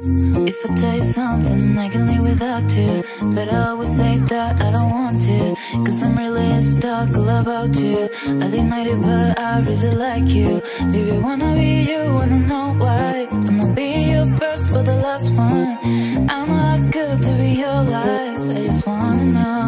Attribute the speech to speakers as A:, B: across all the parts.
A: If I tell you something, I can live without you, but I always say that I don't want to, cause I'm really stuck all about you. I denied it, but I really like you. Baby, wanna be you, wanna know why. I'ma be your first, but the last one. I'm not good to be your life, I just wanna know.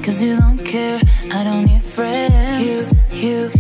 A: Cause you don't care, I don't need friends. You.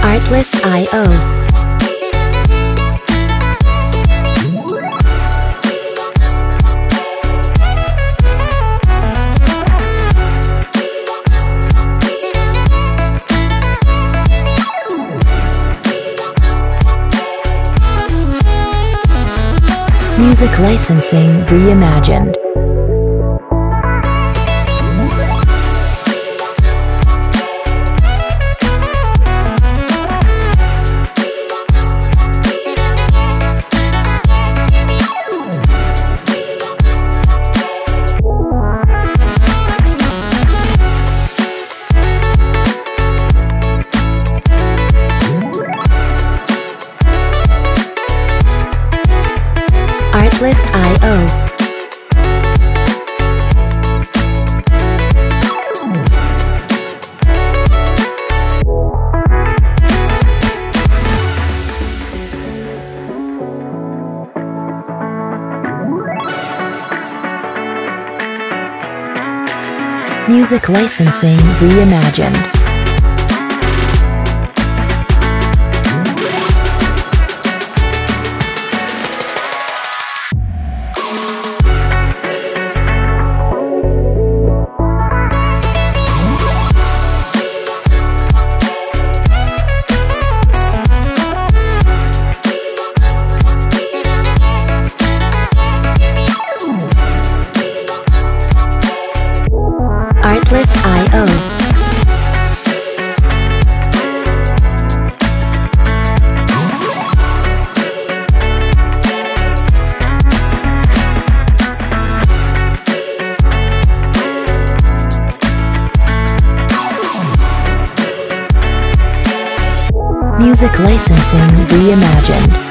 B: Artlist.io. Music licensing reimagined. Artlist.io. Music licensing reimagined. Artlist.io. Music licensing reimagined.